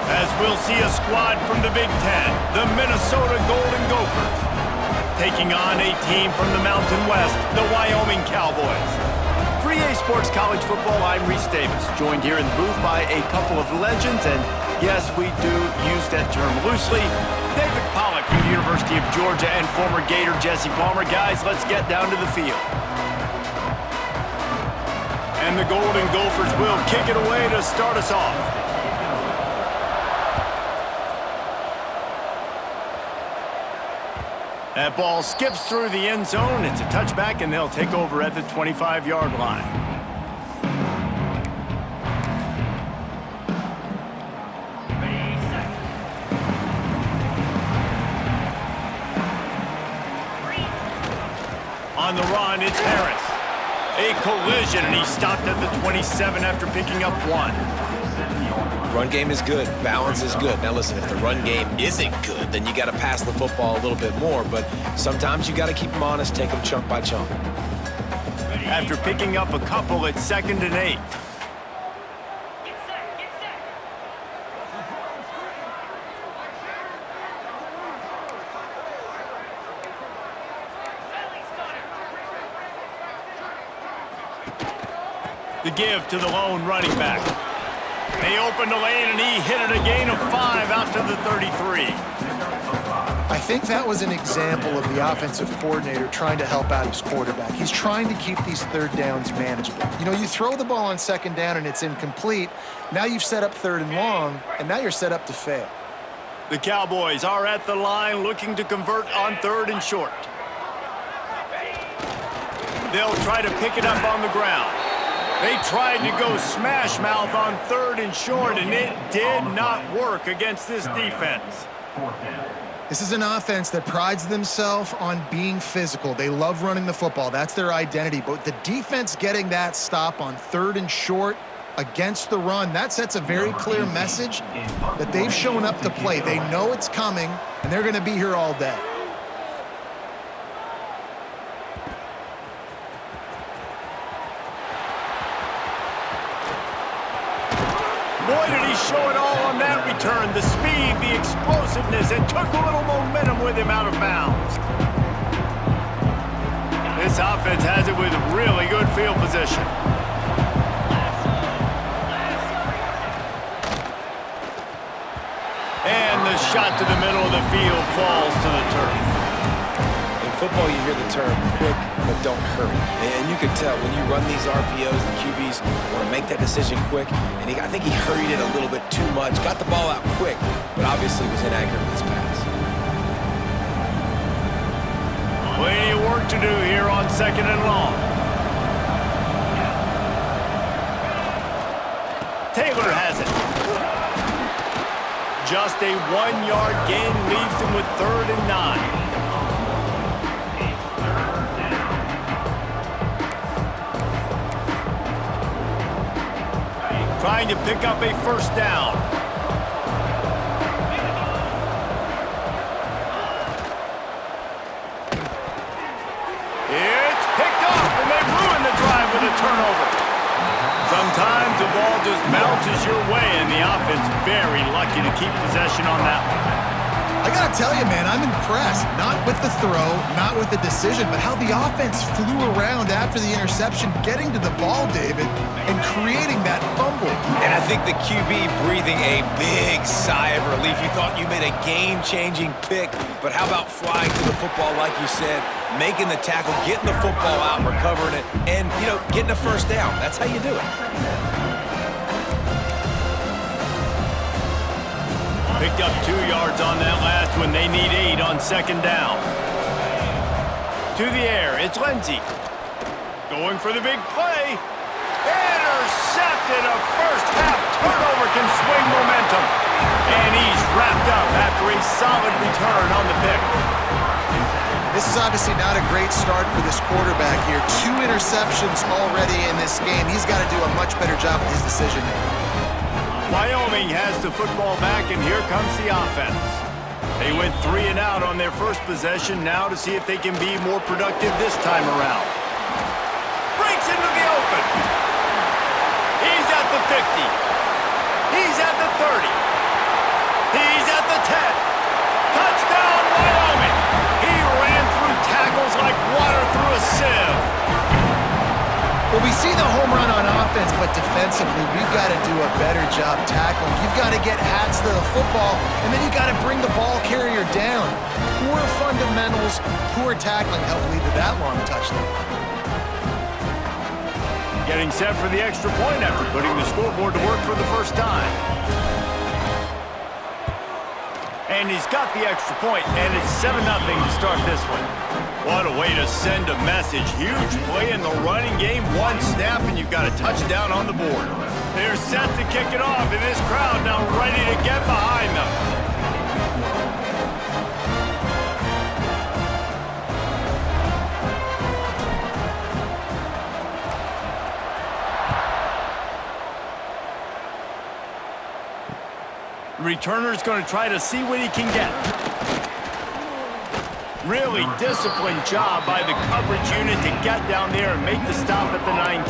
As we'll see a squad from the Big Ten, the Minnesota Golden Gophers, taking on a team from the Mountain West, the Wyoming Cowboys. For EA Sports College Football, I'm Reese Davis, joined here in the booth by a couple of legends, and yes, we do use that term loosely. David Pollack from the University of Georgia and former Gator Jesse Palmer. Guys, let's get down to the field. And the Golden Gophers will kick it away to start us off. That ball skips through the end zone. It's a touchback, and they'll take over at the 25-yard line. On the run, it's Harris. A collision, and he stopped at the 27 after picking up 1. Run game is good. Balance is good. Now listen, if the run game isn't good, then you got to pass the football a little bit more. But sometimes you got to keep them honest, take them chunk by chunk. After picking up a couple, it's 2nd and 8. The give to the lone running back. They opened the lane, and he hit it a gain of 5 out to the 33. I think that was an example of the offensive coordinator trying to help out his quarterback. He's trying to keep these third downs manageable. You know, you throw the ball on 2nd down, and it's incomplete. Now you've set up 3rd and long, and now you're set up to fail. The Cowboys are at the line looking to convert on 3rd and short. They'll try to pick it up on the ground. They tried to go smash mouth on 3rd and short, and it did not work against this defense. This is an offense that prides themselves on being physical. They love running the football. That's their identity. But the defense getting that stop on 3rd and short against the run, that sets a very clear message that they've shown up to play. They know it's coming, and they're going to be here all day. Boy, did he show it all on that return. The speed, the explosiveness, it took a little momentum with him out of bounds. This offense has it with really good field position. And the shot to the middle of the field falls to the turf. In football, you hear the term quick, but don't hurry. And you can tell when you run these RPOs, the QBs want to make that decision quick. And I think he hurried it a little bit too much, got the ball out quick, but obviously was inaccurate with his pass. Plenty of work to do here on 2nd and long. Taylor has it. Just a 1-yard gain leaves him with 3rd and 9. Trying to pick up a 1st down. It's picked off, and they ruin the drive with a turnover. Sometimes the ball just bounces your way, and the offense very lucky to keep possession on that one. I got to tell you, man, I'm impressed. Not with the throw, not with the decision, but how the offense flew around after the interception, getting to the ball, David, and creating that fumble. And I think the QB breathing a big sigh of relief. You thought you made a game-changing pick, but how about flying to the football, like you said, making the tackle, getting the football out, recovering it, and, you know, getting a 1st down. That's how you do it. Picked up 2 yards on that last one. They need 8 on 2nd down. To the air, it's Lindsey. Going for the big play. Intercepted. A first-half turnover can swing momentum. And he's wrapped up after a solid return on the pick. This is obviously not a great start for this quarterback here. 2 interceptions already in this game. He's got to do a much better job with his decision-making. Wyoming has the football back, and here comes the offense. They went 3 and out on their first possession, now to see if they can be more productive this time around. Breaks into the open. He's at the 50. He's at the 30. see the home run on offense, but defensively, we've got to do a better job tackling. You've got to get hats to the football, and then you've got to bring the ball carrier down. Poor fundamentals, poor tackling helped lead to that long touchdown. Getting set for the extra point after putting the scoreboard to work for the first time. And he's got the extra point, and it's 7-0 to start this one. What a way to send a message. Huge play in the running game. One snap, and you've got a touchdown on the board. They're set to kick it off, and this crowd now ready to get behind them. The returner's going to try to see what he can get. Really disciplined job by the coverage unit to get down there and make the stop at the 19.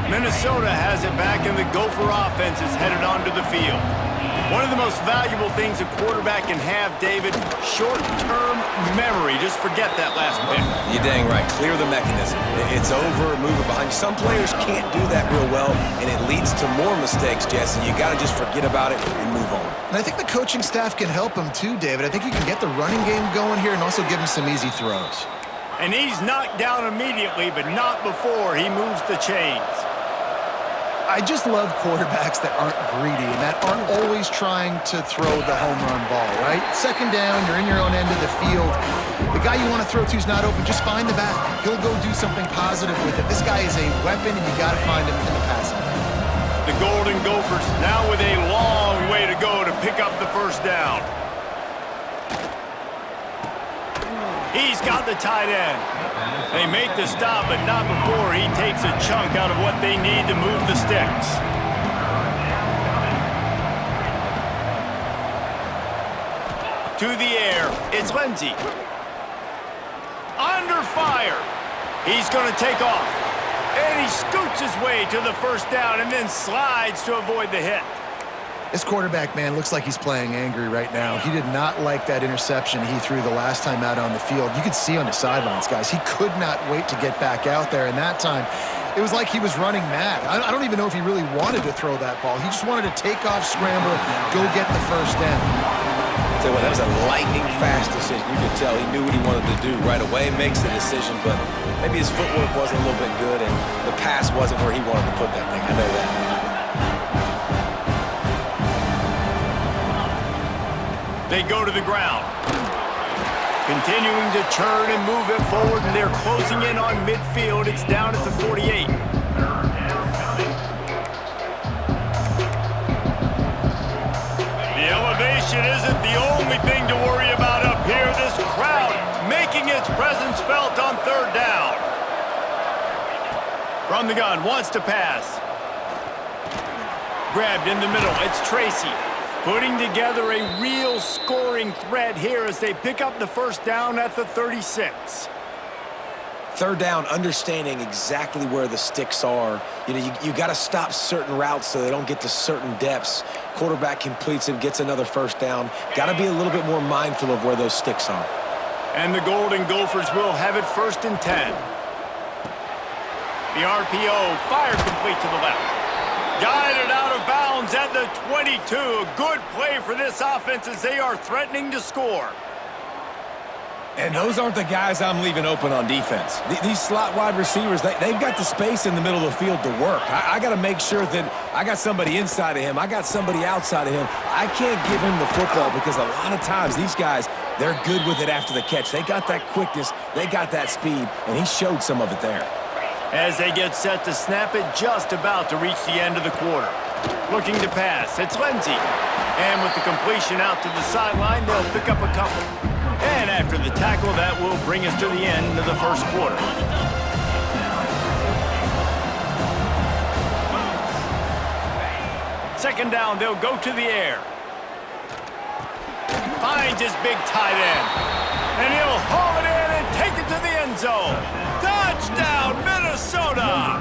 Minnesota has it back, and the Gopher offense is headed onto the field. One of the most valuable things a quarterback can have, David, short-term memory. Just forget that last pick. You're dang right. Clear the mechanism. It's over, move it behind you. Some players can't do that real well, and it leads to more mistakes, Jesse. You got to just forget about it and move on. And I think the coaching staff can help him too, David. I think you can get the running game going here and also give him some easy throws. And he's knocked down immediately, but not before he moves the chains. I just love quarterbacks that aren't greedy and that aren't always trying to throw the home run ball, right? Second down, you're in your own end of the field. The guy you want to throw to is not open. Just find the back. He'll go do something positive with it. This guy is a weapon, and you got to find him in the passing game. The Golden Gophers now with a long way to go to pick up the first down. He's got the tight end. They make the stop, but not before he takes a chunk out of what they need to move the sticks. To the air, it's Lindsey. Under fire. He's going to take off. And he scoots his way to the first down and then slides to avoid the hit. This quarterback, man, looks like he's playing angry right now. He did not like that interception he threw the last time out on the field. You could see on the sidelines, guys, he could not wait to get back out there. And that time, it was like he was running mad. I don't even know if he really wanted to throw that ball. He just wanted to take off, scramble, go get the first down. Tell you what, that was a lightning-fast decision. You could tell he knew what he wanted to do right away, makes the decision, but maybe his footwork wasn't a little bit good, and the pass wasn't where he wanted to put that thing. I know that. They go to the ground. Continuing to turn and move it forward, and they're closing in on midfield. It's down at the 48. The elevation isn't the only thing to worry about up here. This crowd making its presence felt on third down. From the gun, wants to pass. Grabbed in the middle, it's Tracy. Putting together a real scoring threat here as they pick up the first down at the 36. Third down, understanding exactly where the sticks are. You know, you got to stop certain routes so they don't get to certain depths. Quarterback completes it, gets another first down. Got to be a little bit more mindful of where those sticks are. And the Golden Gophers will have it 1st and 10. The RPO fired complete to the left. Guided out of bounds at the 22. A good play for this offense as they are threatening to score. And those aren't the guys I'm leaving open on defense. These slot wide receivers, they've got the space in the middle of the field to work. I got to make sure that I got somebody inside of him. I got somebody outside of him. I can't give him the football because a lot of times these guys, they're good with it after the catch. They got that quickness. They got that speed, and he showed some of it there. As they get set to snap it, just about to reach the end of the quarter. Looking to pass, it's Lindsey. And with the completion out to the sideline, they'll pick up a couple. And after the tackle, that will bring us to the end of the first quarter. Second down, they'll go to the air. Finds his big tight end. And he'll haul it in and take it to the end zone. Touchdown, Minnesota!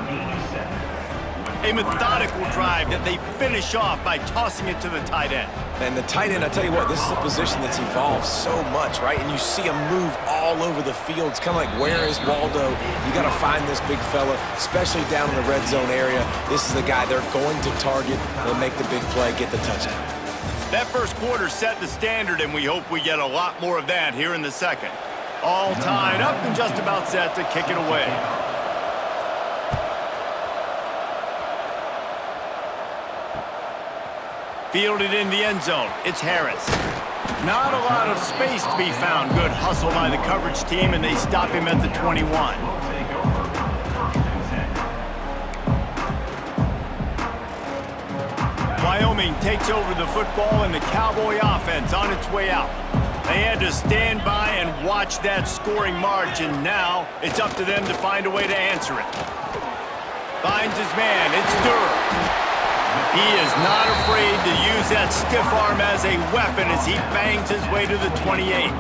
A methodical drive that they finish off by tossing it to the tight end. And the tight end, I tell you what, this is a position that's evolved so much, right? And you see him move all over the field. It's kind of like, where is Waldo? You got to find this big fella, especially down in the red zone area. This is the guy they're going to target. They'll make the big play, get the touchdown. That first quarter set the standard, and we hope we get a lot more of that here in the second. All tied up and just about set to kick it away. Fielded in the end zone, it's Harris. Not a lot of space to be found. Good hustle by the coverage team, and they stop him at the 21. Wyoming takes over the football, and the Cowboy offense on its way out. They had to stand by and watch that scoring march, and now it's up to them to find a way to answer it. Finds his man, it's Durham. He is not afraid to use that stiff arm as a weapon as he bangs his way to the 28.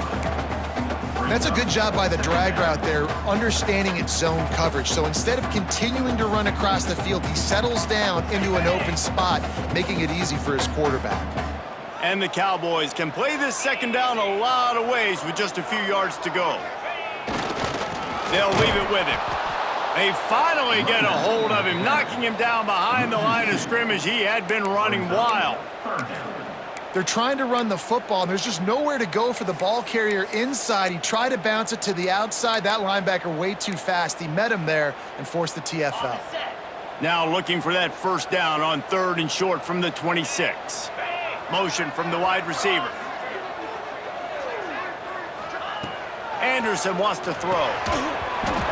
That's a good job by the drag route there, understanding its zone coverage. So instead of continuing to run across the field, he settles down into an open spot, making it easy for his quarterback. And the Cowboys can play this second down a lot of ways with just a few yards to go. They'll leave it with him. They finally get a hold of him, knocking him down behind the line of scrimmage. He had been running wild. They're trying to run the football, and there's just nowhere to go for the ball carrier inside. He tried to bounce it to the outside. That linebacker way too fast. He met him there and forced the TFL. Now looking for that first down on 3rd and short from the 26. Motion from the wide receiver. Anderson wants to throw.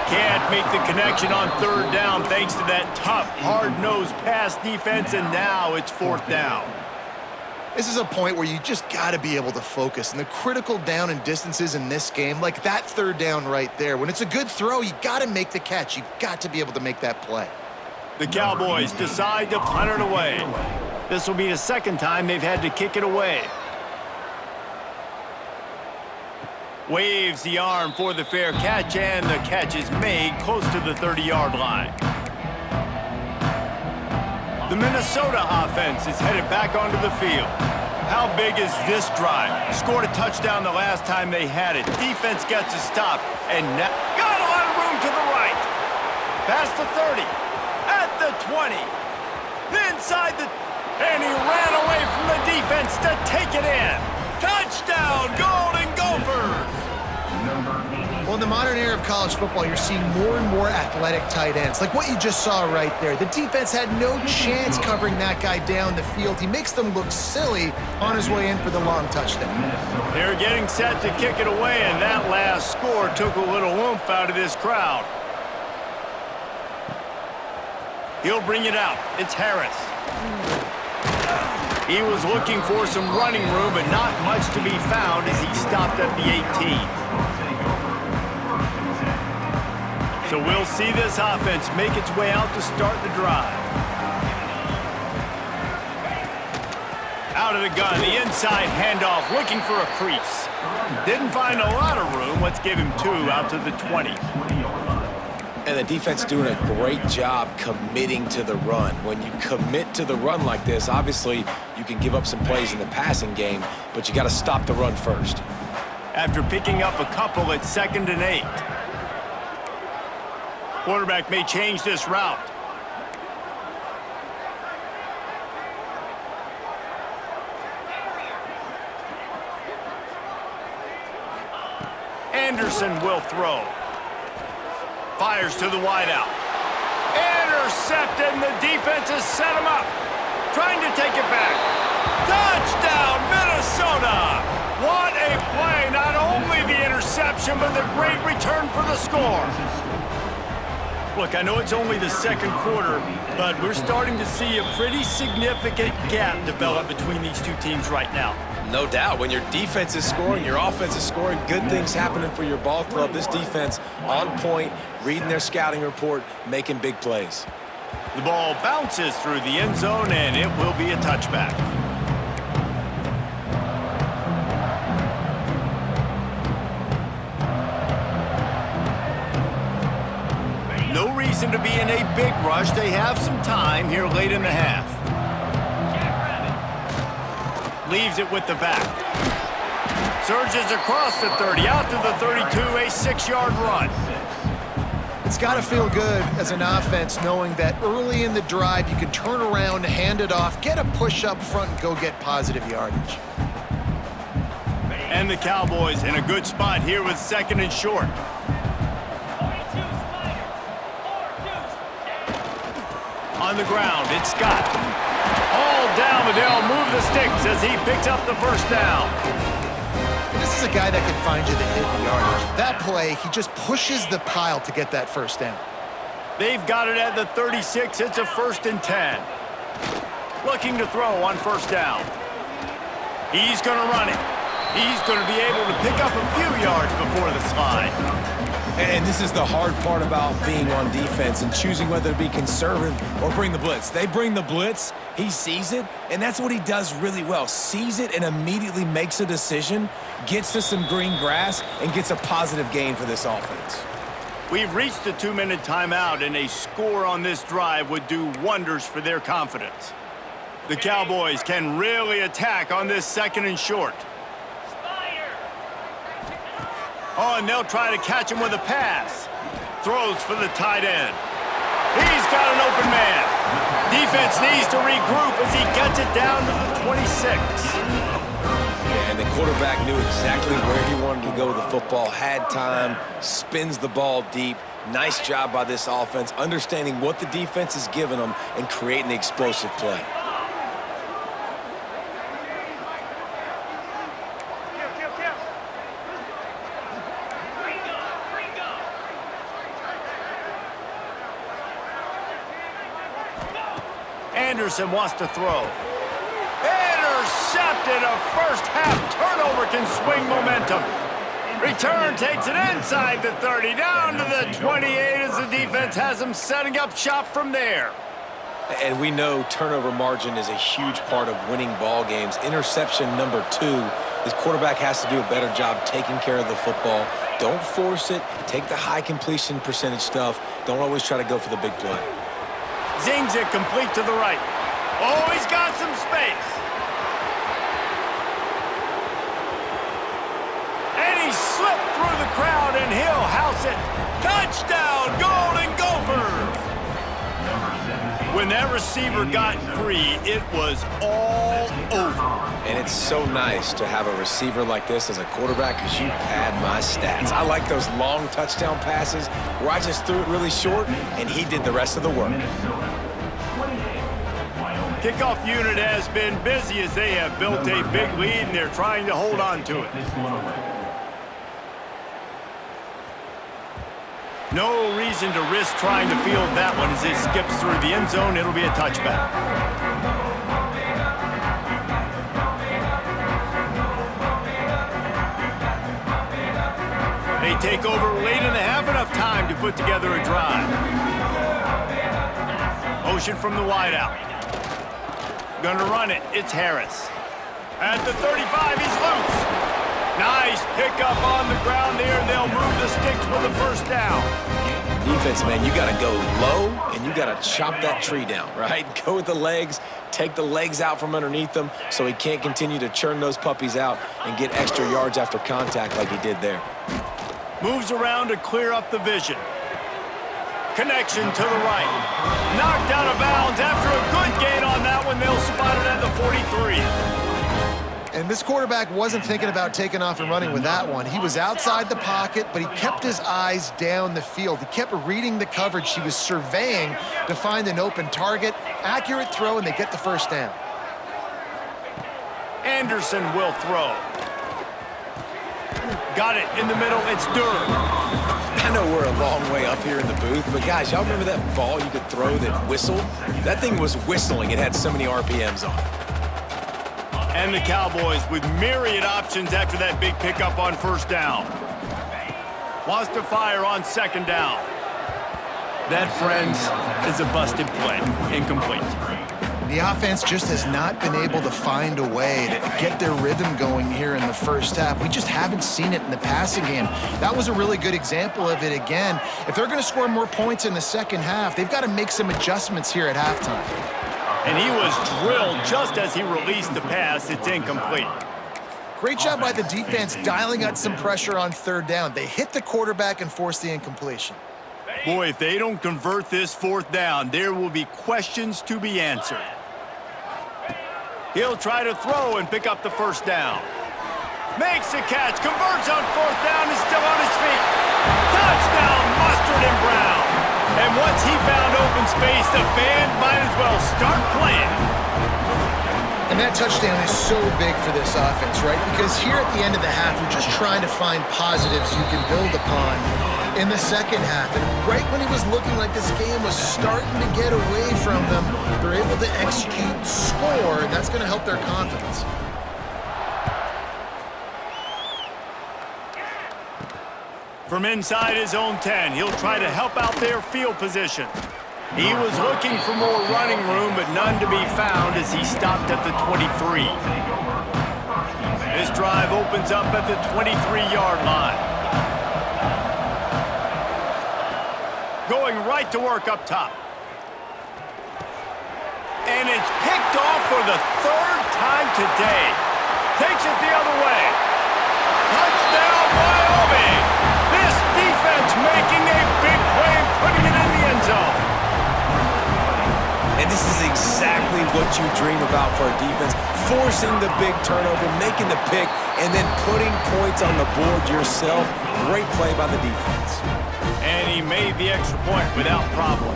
Can't make the connection on 3rd down thanks to that tough, hard-nosed pass defense, and now it's 4th down. This is a point where you just got to be able to focus. And the critical down and distances in this game, like that 3rd down right there, when it's a good throw, you got to make the catch. You've got to be able to make that play. The Cowboys decide to punt it away. This will be the second time they've had to kick it away. Waves the arm for the fair catch, and the catch is made close to the 30-yard line. The Minnesota offense is headed back onto the field. How big is this drive? Scored a touchdown the last time they had it. Defense gets a stop, and now got a lot of room to the right. Past the 30, at the 20, inside the... And he ran away from the defense to take it in. Touchdown, Golden Gophers! Well, in the modern era of college football, you're seeing more and more athletic tight ends, like what you just saw right there. The defense had no chance covering that guy down the field. He makes them look silly on his way in for the long touchdown. They're getting set to kick it away, and that last score took a little oomph out of this crowd. He'll bring it out. It's Harris. He was looking for some running room, but not much to be found as he stopped at the 18. So we'll see this offense make its way out to start the drive. Out of the gun, the inside handoff, looking for a crease. Didn't find a lot of room. Let's give him 2 out to the 20. And the defense doing a great job committing to the run. When you commit to the run like this, obviously you can give up some plays in the passing game, but you got to stop the run first. After picking up a couple at 2nd and 8. Quarterback may change this route. Anderson will throw. Fires to the wideout. Intercepted, and the defense has set him up. Trying to take it back. Touchdown, Minnesota! What a play. Not only the interception, but the great return for the score. Look, I know it's only the second quarter, but we're starting to see a pretty significant gap develop between these two teams right now. No doubt. When your defense is scoring, your offense is scoring, good things happening for your ball club. This defense on point, reading their scouting report, making big plays. The ball bounces through the end zone, and it will be a touchback. No reason to be in in a big rush. They have some time here late in the half. Leaves it with the back. Surges across the 30, out to the 32, a 6-yard run. It's got to feel good as an offense knowing that early in the drive you can turn around, hand it off, get a push up front, and go get positive yardage. And the Cowboys in a good spot here with 2nd and short. On the ground, it's Scott. All down, but they'll move the sticks as he picks up the first down. This is a guy that can find you the hidden yardage. That play, he just pushes the pile to get that first down. They've got it at the 36. It's a 1st and 10. Looking to throw on 1st down. He's going to run it. He's going to be able to pick up a few yards before the slide. And this is the hard part about being on defense and choosing whether to be conservative or bring the blitz. They bring the blitz, he sees it, and that's what he does really well. Sees it and immediately makes a decision, gets to some green grass, and gets a positive gain for this offense. We've reached the 2-minute timeout, and a score on this drive would do wonders for their confidence. The Cowboys can really attack on this 2nd and short. Oh, and they'll try to catch him with a pass. Throws for the tight end. He's got an open man. Defense needs to regroup as he gets it down to the 26. And the quarterback knew exactly where he wanted to go with the football, had time, spins the ball deep. Nice job by this offense, understanding what the defense is giving them and creating the explosive play. Anderson wants to throw. Intercepted. A first-half turnover can swing momentum. Return takes it inside the 30, down to the 28 as the defense has them setting up shop from there. And we know turnover margin is a huge part of winning ball games. Interception number 2, this quarterback has to do a better job taking care of the football. Don't force it. Take the high completion percentage stuff. Don't always try to go for the big play. Zings it complete to the right. Oh, he's got some space. And he slipped through the crowd, and he'll house it. Touchdown, Golden Gophers! When that receiver got free, it was all over. And it's so nice to have a receiver like this as a quarterback because you pad my stats. I like those long touchdown passes where I just threw it really short, and he did the rest of the work. Kickoff unit has been busy as they have built a big lead, and they're trying to hold on to it. No reason to risk trying to field that one as it skips through the end zone. It'll be a touchback. They take over late in the half, enough time to put together a drive. Motion from the wideout. Gonna run it. It's Harris. At the 35, he's loose. Nice pickup on the ground there, and they'll move the sticks for the first down. Defense, man, you got to go low, and you got to chop that tree down, right? Go with the legs, take the legs out from underneath them so he can't continue to churn those puppies out and get extra yards after contact like he did there. Moves around to clear up the vision. Connection to the right. Knocked out of bounds after a good gain on that one. They'll spot it at the 43. And this quarterback wasn't thinking about taking off and running with that one. He was outside the pocket, but he kept his eyes down the field. He kept reading the coverage. He was surveying to find an open target. Accurate throw, and they get the first down. Anderson will throw. Got it in the middle. It's Durham. I know we're a long way up here in the booth, but guys, y'all remember that ball you could throw that whistled? That thing was whistling. It had so many RPMs on it. And the Cowboys with myriad options after that big pickup on first down. Wants to fire on second down. That, friends, is a busted play. Incomplete. The offense just has not been able to find a way to get their rhythm going here in the first half. We just haven't seen it in the passing game. That was a really good example of it again. If they're going to score more points in the second half, they've got to make some adjustments here at halftime. And he was drilled just as he released the pass. It's incomplete. Great job by the defense dialing out some pressure on third down. They hit the quarterback and forced the incompletion. Boy, if they don't convert this fourth down, there will be questions to be answered. He'll try to throw and pick up the first down. Makes a catch, converts on fourth down, is still on his feet. Touchdown, Mustard and Brown. And once he found open space, the band might as well start playing. And that touchdown is so big for this offense, right? Because here at the end of the half, you're just trying to find positives you can build upon in the second half. And right when it was looking like this game was starting to get away from them, they're able to execute, score, and that's going to help their confidence. From inside his own 10, he'll try to help out their field position. He was looking for more running room, but none to be found as he stopped at the 23. This drive opens up at the 23-yard line. Going right to work up top. And it's picked off for the third time today. Takes it the other way. Touchdown, Wyoming! This defense making a big play and putting it in the end zone. And this is exactly what you dream about for a defense. Forcing the big turnover, making the pick, and then putting points on the board yourself. Great play by the defense. And he made the extra point without problem.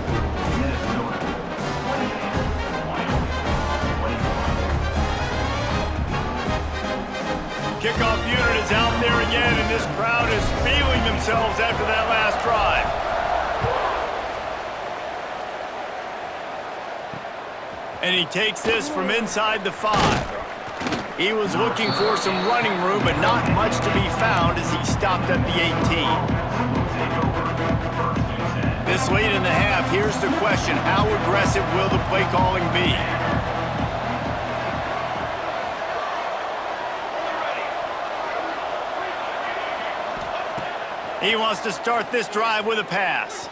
Kickoff unit is out there again, and this crowd is feeling themselves after that last drive. And he takes this from inside the 5. He was looking for some running room, but not much to be found as he stopped at the 18. This late in the half, here's the question: how aggressive will the play calling be? He wants to start this drive with a pass.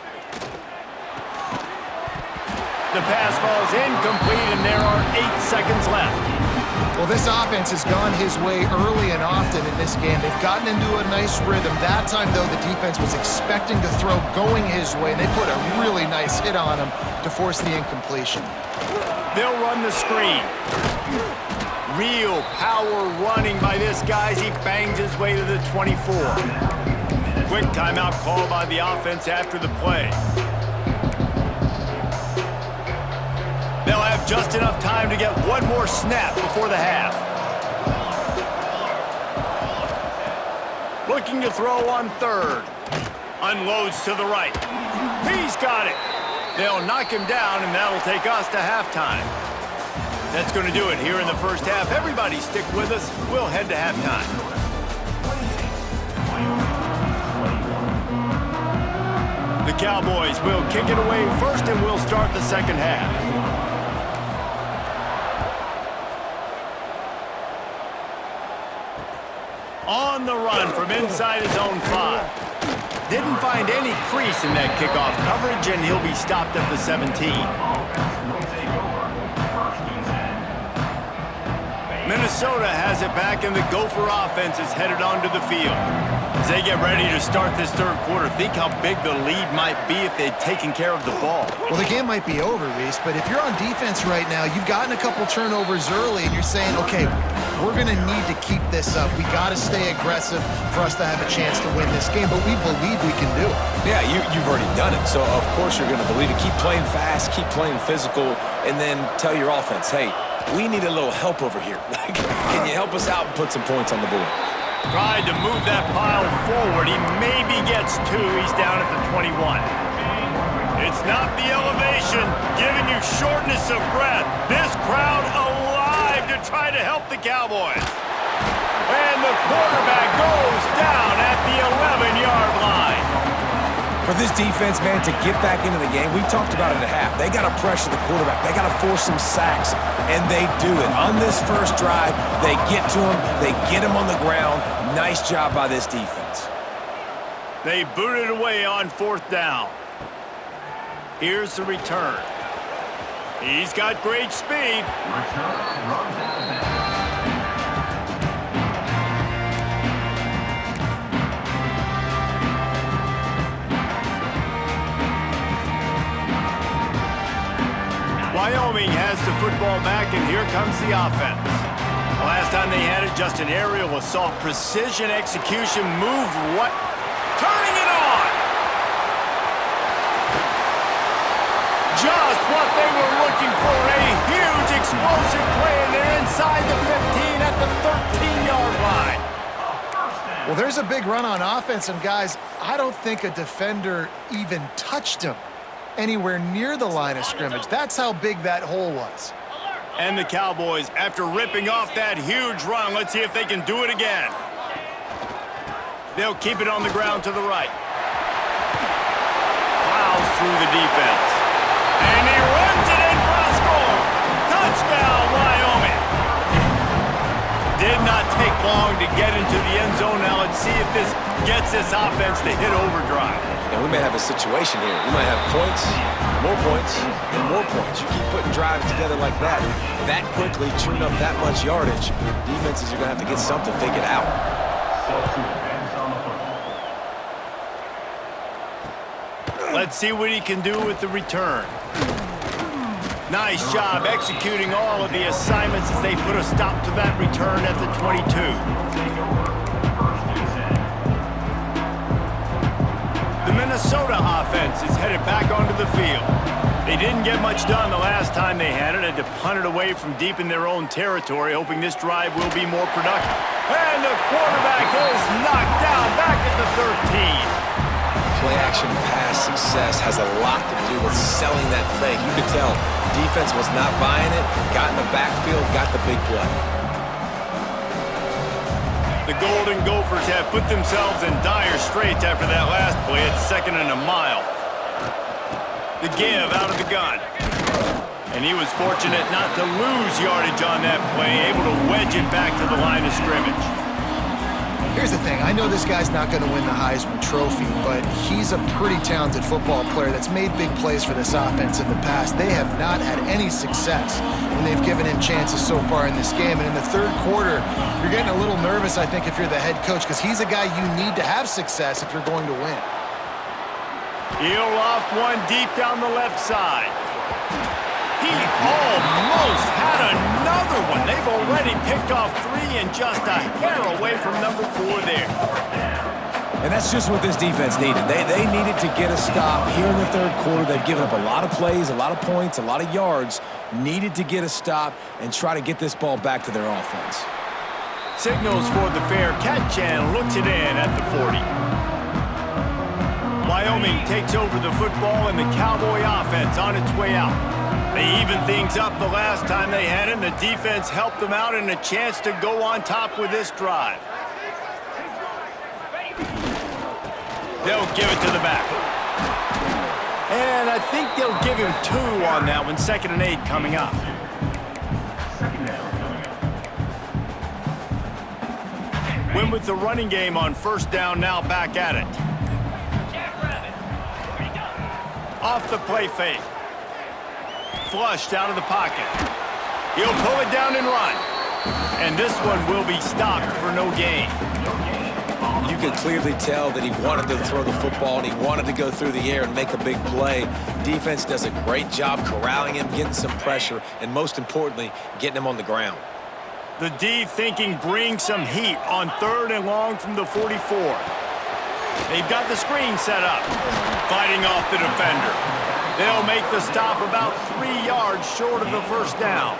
The pass falls incomplete, and there are 8 seconds left. Well, this offense has gone his way early and often in this game. They've gotten into a nice rhythm. That time, though, the defense was expecting to throw going his way, and they put a really nice hit on him to force the incompletion. They'll run the screen. Real power running by this guy as he bangs his way to the 24. Quick timeout call by the offense after the play. They'll have just enough time to get one more snap before the half. Looking to throw on third. Unloads to the right. He's got it. They'll knock him down, and that'll take us to halftime. That's going to do it here in the first half. Everybody stick with us. We'll head to halftime. The Cowboys will kick it away first, and we'll start the second half. On the run from inside his own 5. Didn't find any crease in that kickoff coverage, and he'll be stopped at the 17. Minnesota has it back, and the Gopher offense is headed onto the field. As they get ready to start this third quarter, think how big the lead might be if they'd taken care of the ball. Well, the game might be over, Reese, but if you're on defense right now, you've gotten a couple turnovers early, and you're saying, okay, we're going to need to keep this up. We got to stay aggressive for us to have a chance to win this game, but we believe we can do it. Yeah, you've already done it, so of course you're going to believe it. Keep playing fast, keep playing physical, and then tell your offense, hey, we need a little help over here. Can you help us out and put some points on the board? Tried to move that pile forward. He maybe gets 2. He's down at the 21. It's not the elevation giving you shortness of breath. This crowd alive to try to help the Cowboys. And the quarterback goes down at the 11-yard line. For this defense, man, to get back into the game, we talked about it at half. They got to pressure the quarterback. They got to force some sacks, and they do it. On this first drive, they get to him. They get him on the ground. Nice job by this defense. They booted away on 4th down. Here's the return. He's got great speed. Wyoming has the football back, and here comes the offense. Last time they had it, just an aerial assault. Precision execution, moved what? Turning it on! Just what they were looking for, a huge explosive play, and they're inside the 15 at the 13-yard line. Well, there's a big run on offense, and guys, I don't think a defender even touched him anywhere near the line of scrimmage. That's how big that hole was. And the Cowboys, after ripping off that huge run, let's see if they can do it again. They'll keep it on the ground to the right. Plows through the defense. And he runs it in for a score. Touchdown, Wyoming. Did not take long to get into the end zone. Now let's see if this gets this offense to hit overdrive. And we may have a situation here. We might have points, and more points. You keep putting drives together like that quickly, chewing up that much yardage, defenses are going to have to get something figured out. Let's see what he can do with the return. Nice job executing all of the assignments as they put a stop to that return at the 22. The Minnesota offense is headed back onto the field. They didn't get much done the last time they had it, had to punt it away from deep in their own territory, hoping this drive will be more productive. And the quarterback is knocked down back at the 13. Play-action pass success has a lot to do with selling that fake. You could tell defense was not buying it, got in the backfield, got the big play. The Golden Gophers have put themselves in dire straits after that last play. It's 2nd and a mile. The give out of the gun. And he was fortunate not to lose yardage on that play, able to wedge it back to the line of scrimmage. Here's the thing. I know this guy's not going to win the Heisman Trophy, but he's a pretty talented football player that's made big plays for this offense in the past. They have not had any success when they've given him chances so far in this game. And in the 3rd quarter, you're getting a little nervous, I think, if you're the head coach, because he's a guy you need to have success if you're going to win. He'll loft one deep down the left side. He almost had another one. They've already picked off 3 and just a hair away from number 4 there. And that's just what this defense needed. They needed to get a stop here in the 3rd quarter. They've given up a lot of plays, a lot of points, a lot of yards. Needed to get a stop and try to get this ball back to their offense. Signals for the fair catch and looks it in at the 40. Wyoming takes over the football and the Cowboy offense on its way out. They evened things up the last time they had it, and the defense helped them out and a chance to go on top with this drive. They'll give it to the back. And I think they'll give him 2 on that one. 2nd and 8 coming up. Win with the running game on 1st down, now back at it. Off the play fake. Flushed out of the pocket. He'll pull it down and run. And this one will be stopped for no gain. You could clearly tell that he wanted to throw the football and he wanted to go through the air and make a big play. Defense does a great job corralling him, getting some pressure, and most importantly, getting him on the ground. The D thinking bring some heat on 3rd and long from the 44. They've got the screen set up, fighting off the defender. They'll make the stop about 3 yards short of the 1st down.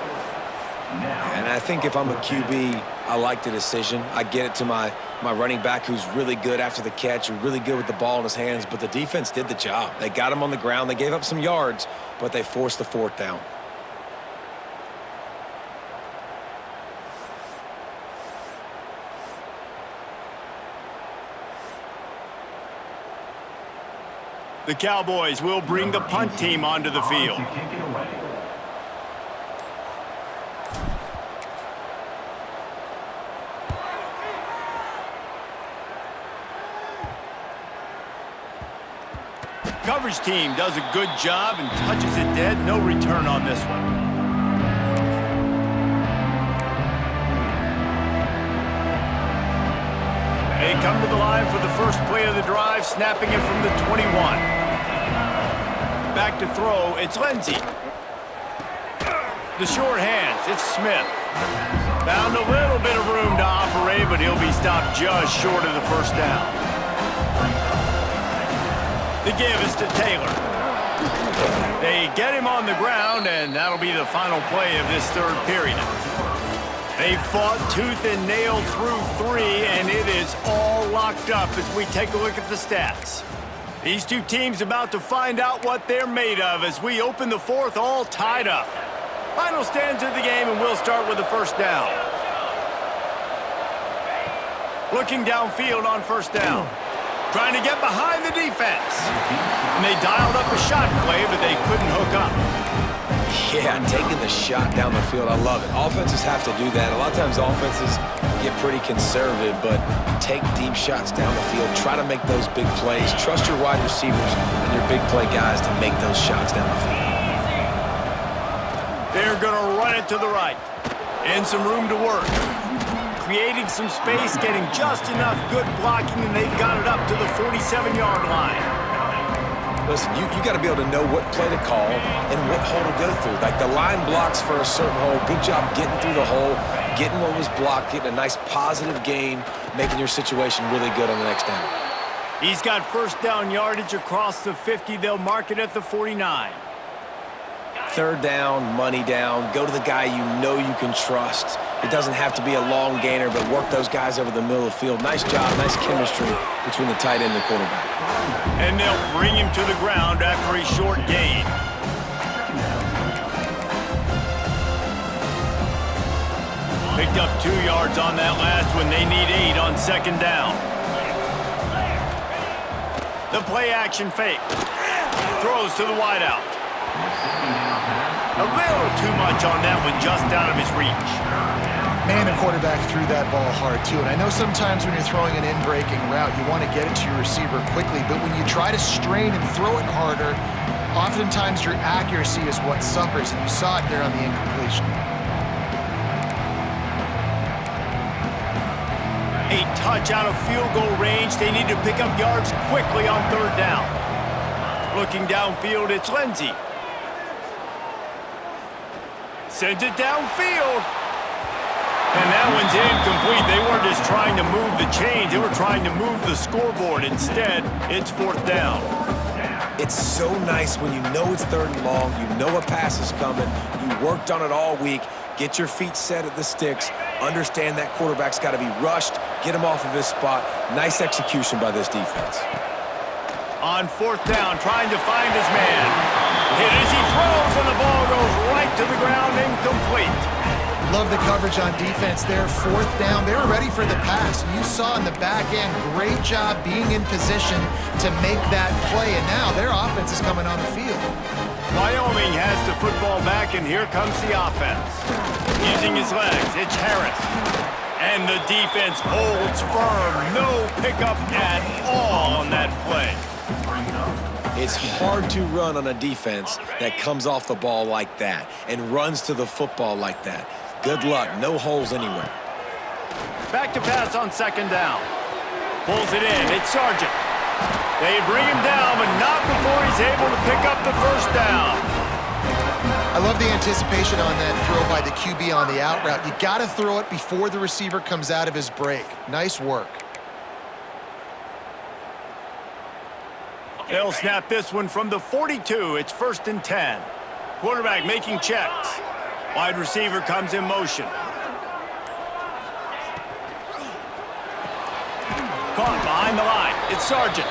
And I think if I'm a QB, I like the decision. I get it to my running back who's really good after the catch, who's really good with the ball in his hands, but the defense did the job. They got him on the ground. They gave up some yards, but they forced the 4th down. The Cowboys will bring the punt team onto the field. Coverage team does a good job and touches it dead. No return on this one. They come to the line for the first play of the drive, snapping it from the 21. Back to throw, it's Lindsey. The short hands, it's Smith. Found a little bit of room to operate, but he'll be stopped just short of the first down. The give is to Taylor. They get him on the ground, and that'll be the final play of this third period. They fought tooth and nail through 3, and it is all locked up as we take a look at the stats. These two teams about to find out what they're made of as we open the fourth all tied up. Final stands of the game, and we'll start with the first down. Looking downfield on first down. Trying to get behind the defense. And they dialed up a shot play, but they couldn't hook up. Yeah, taking the shot down the field, I love it. Offenses have to do that. A lot of times offenses get pretty conservative, but take deep shots down the field. Try to make those big plays. Trust your wide receivers and your big play guys to make those shots down the field. They're going to run it to the right. And some room to work. Creating some space, getting just enough good blocking, and they've got it up to the 47-yard line. Listen, you got to be able to know what play to call and what hole to go through. Like the line blocks for a certain hole. Good job getting through the hole, getting what was blocked, getting a nice positive gain, making your situation really good on the next down. He's got first down yardage across the 50. They'll mark it at the 49. Third down, money down. Go to the guy you know you can trust. It doesn't have to be a long gainer, but work those guys over the middle of the field. Nice job, nice chemistry between the tight end and the quarterback. And they'll bring him to the ground after a short gain. Picked up 2 yards on that last one. They need 8 on second down. The play action fake. Throws to the wideout. A little too much on that one, just out of his reach. Man, the quarterback threw that ball hard, too. And I know sometimes when you're throwing an in-breaking route, you want to get it to your receiver quickly. But when you try to strain and throw it harder, oftentimes your accuracy is what suffers. And you saw it there on the incompletion. A touch out of field goal range. They need to pick up yards quickly on third down. Looking downfield, it's Lindsey. Sends it downfield. And that one's incomplete. They weren't just trying to move the chains. They were trying to move the scoreboard. Instead, it's fourth down. It's so nice when you know it's third and long, you know a pass is coming, you worked on it all week, get your feet set at the sticks, understand that quarterback's got to be rushed, get him off of his spot. Nice execution by this defense. On fourth down, trying to find his man. Hit as he throws, and the ball goes right to the ground, incomplete. Love the coverage on defense there. Fourth down, they were ready for the pass. You saw in the back end, great job being in position to make that play, and now their offense is coming on the field. Wyoming has the football back, and here comes the offense. Using his legs, it's Harris. And the defense holds firm. No pickup at all on that play. It's hard to run on a defense that comes off the ball like that and runs to the football like that. Good luck. No holes anywhere. Back to pass on second down. Pulls it in. It's Sargent. They bring him down, but not before he's able to pick up the first down. I love the anticipation on that throw by the QB on the out route. You got to throw it before the receiver comes out of his break. Nice work. They'll snap this one from the 42. It's first and 10. Quarterback making checks. Wide receiver comes in motion. Caught behind the line. It's Sargent.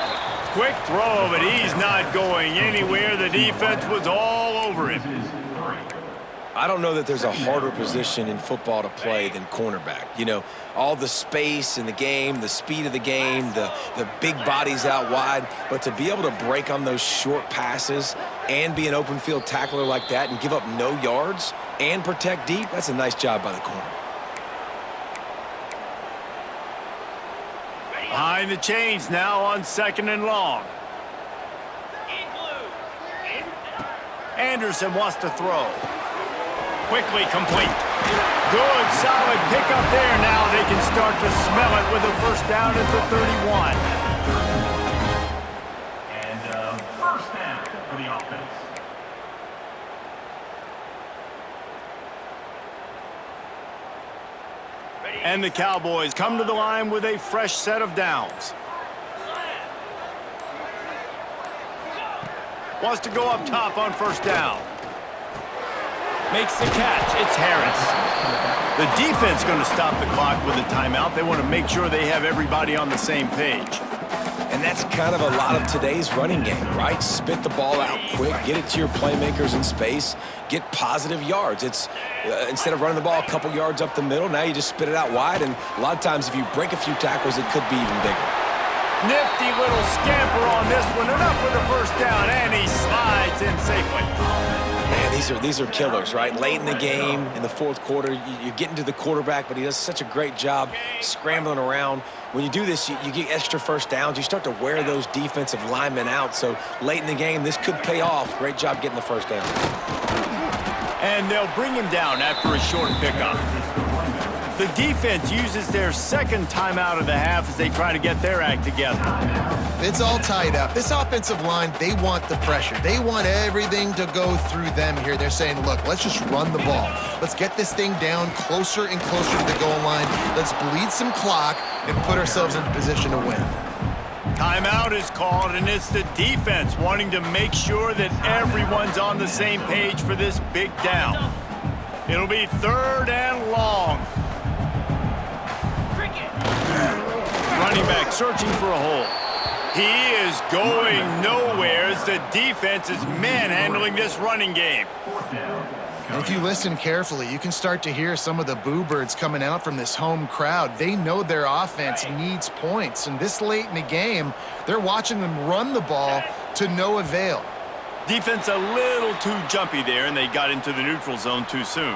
Quick throw, but he's not going anywhere. The defense was all over him. I don't know that there's a harder position in football to play than cornerback. You know, all the space in the game, the speed of the game, the big bodies out wide. But to be able to break on those short passes and be an open field tackler like that and give up no yards and protect deep, that's a nice job by the corner. Behind the chains now on 2nd and long. Anderson wants to throw. Quickly complete. Good, solid pickup there. Now they can start to smell it with a first down at the 31. And first down for the offense. And the Cowboys come to the line with a fresh set of downs. Wants to go up top on first down. Makes the catch. It's Harris. The defense going to stop the clock with a timeout. They want to make sure they have everybody on the same page. And that's kind of a lot of today's running game, right? Spit the ball out quick, get it to your playmakers in space, get positive yards. It's instead of running the ball a couple yards up the middle, now you just spit it out wide, and a lot of times if you break a few tackles, it could be even bigger. Nifty little scamper on this one. Enough for the first down, and he slides in safely. Man, these are killers, right? Late in the game, in the fourth quarter, you're getting to the quarterback, but he does such a great job scrambling around. When you do this, you get extra first downs. You start to wear those defensive linemen out. So late in the game, this could pay off. Great job getting the first down. And they'll bring him down after a short pickup. The defense uses their second timeout of the half as they try to get their act together. It's all tied up. This offensive line, they want the pressure. They want everything to go through them here. They're saying, look, let's just run the ball. Let's get this thing down closer and closer to the goal line. Let's bleed some clock and put ourselves in position to win. Timeout is called, and it's the defense wanting to make sure that everyone's on the same page for this big down. It'll be 3rd and long. Running back searching for a hole. He is going nowhere as the defense is manhandling this running game. And if you listen carefully, you can start to hear some of the boo birds coming out from this home crowd. They know their offense needs points, and this late in the game, they're watching them run the ball to no avail. Defense a little too jumpy there, and they got into the neutral zone too soon.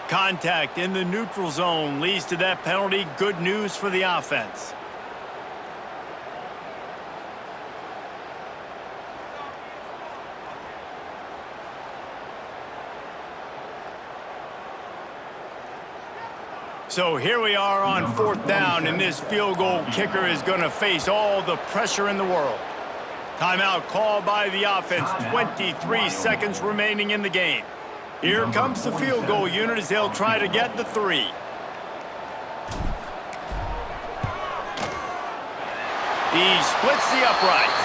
Contact in the neutral zone leads to that penalty. Good news for the offense. So here we are on 4th down, and this field goal kicker is going to face all the pressure in the world. Timeout called by the offense. 23 seconds remaining in the game. Here comes the field goal unit as they'll try to get the 3. He splits the uprights.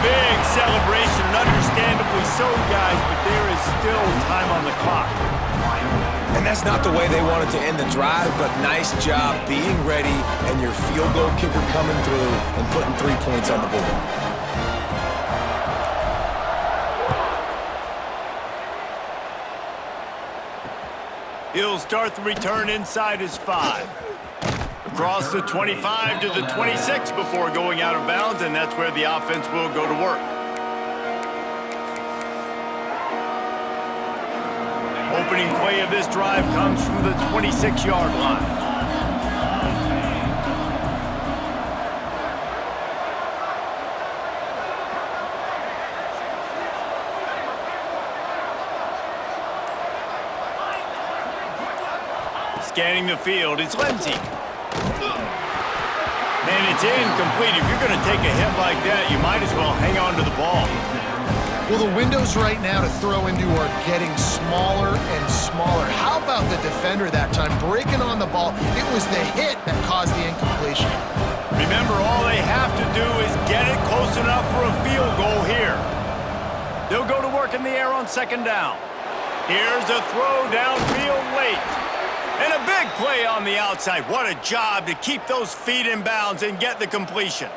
Big celebration, and understandably so, guys, but there is still time on the clock. And that's not the way they wanted to end the drive, but nice job being ready and your field goal kicker coming through and putting 3 points on the board. He'll start the return inside his 5. Across the 25 to the 26 before going out of bounds, and that's where the offense will go to work. Opening play of this drive comes from the 26-yard line. Scanning the field, it's Lindsey. And it's incomplete. If you're going to take a hit like that, you might as well hang on to the ball. Well, the windows right now to throw into are getting smaller and smaller. How about the defender that time breaking on the ball? It was the hit that caused the incompletion. Remember, all they have to do is get it close enough for a field goal here. They'll go to work in the air on 2nd down. Here's a throw downfield late. And a big play on the outside. What a job to keep those feet in bounds and get the completion.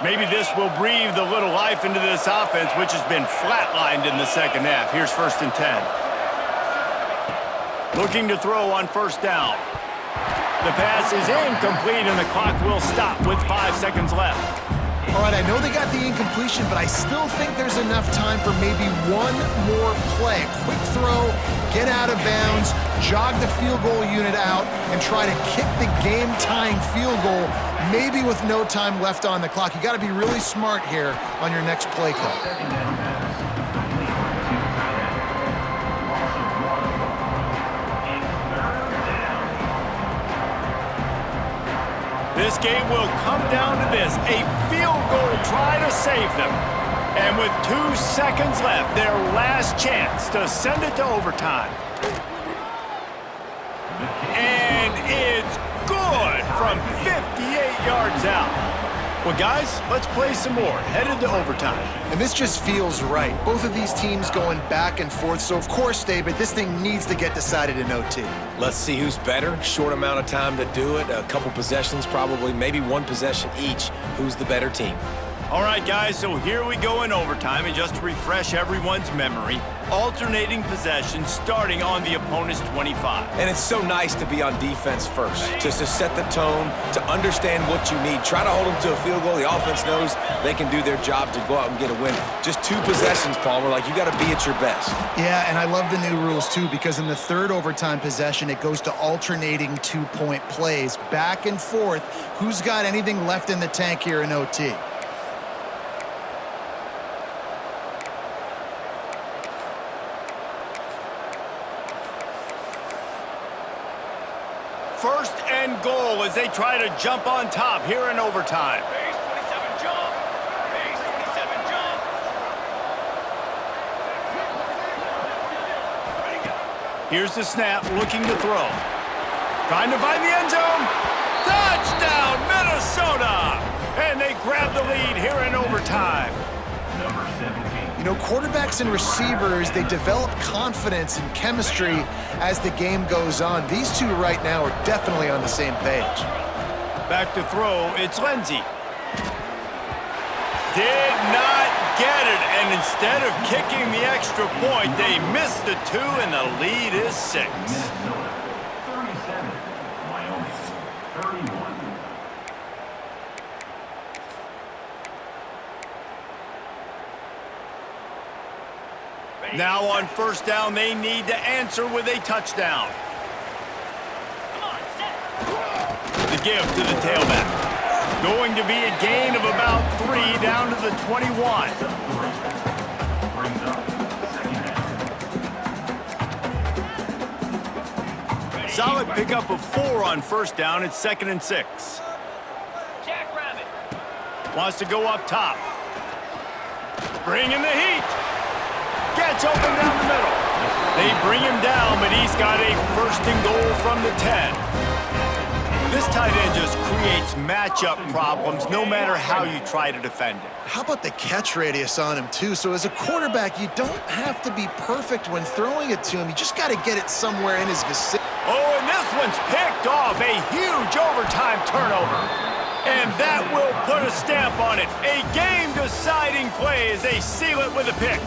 Maybe this will breathe a little life into this offense, which has been flatlined in the second half. Here's 1st and 10. Looking to throw on 1st down. The pass is incomplete, and the clock will stop with 5 seconds left. All right, I know they got the incompletion, but I still think there's enough time for maybe one more play. A quick throw, get out of bounds, jog the field goal unit out, and try to kick the game-tying field goal, maybe with no time left on the clock. You got to be really smart here on your next play call. This game will come down to this, a field goal try to save them. And with 2 seconds left, their last chance to send it to overtime. And it's good from 58 yards out. Well, guys, let's play some more. Headed to overtime. And this just feels right. Both of these teams going back and forth. So, of course, David, this thing needs to get decided in OT. Let's see who's better. Short amount of time to do it. A couple possessions probably, maybe one possession each. Who's the better team? All right, guys, so here we go in overtime. And just to refresh everyone's memory, alternating possessions starting on the opponent's 25. And it's so nice to be on defense first, just to set the tone, to understand what you need. Try to hold them to a field goal. The offense knows they can do their job to go out and get a win. Just 2 possessions, Palmer, like you got to be at your best. Yeah, and I love the new rules, too, because in the 3rd overtime possession, it goes to alternating 2-point plays, back and forth. Who's got anything left in the tank here in OT? First and goal as they try to jump on top here in overtime. Base 27 jump. Base 27 jump. Ready, go. Here's the snap, looking to throw. Trying to find the end zone. Touchdown, Minnesota! And they grab the lead here in overtime. Number 17. You know, quarterbacks and receivers, they develop confidence and chemistry as the game goes on. These two right now are definitely on the same page. Back to throw, it's Lindsey. Did not get it, and instead of kicking the extra point, they missed the 2, and the lead is 6. Minnesota 37. Wyoming 31. Now on 1st down, they need to answer with a touchdown. The give to the tailback. Going to be a gain of about 3 down to the 21. Brings up second down. Solid pickup of 4 on 1st down. It's 2nd and 6. Jackrabbit. Wants to go up top. Bring in the heat. Gets open down the middle. They bring him down, but he's got a 1st and goal from the 10. This tight end just creates matchup problems no matter how you try to defend it. How about the catch radius on him, too? So as a quarterback, you don't have to be perfect when throwing it to him. You just got to get it somewhere in his vicinity. Oh, and this one's picked off. A huge overtime turnover. And that will put a stamp on it. A game-deciding play as they seal it with a pick.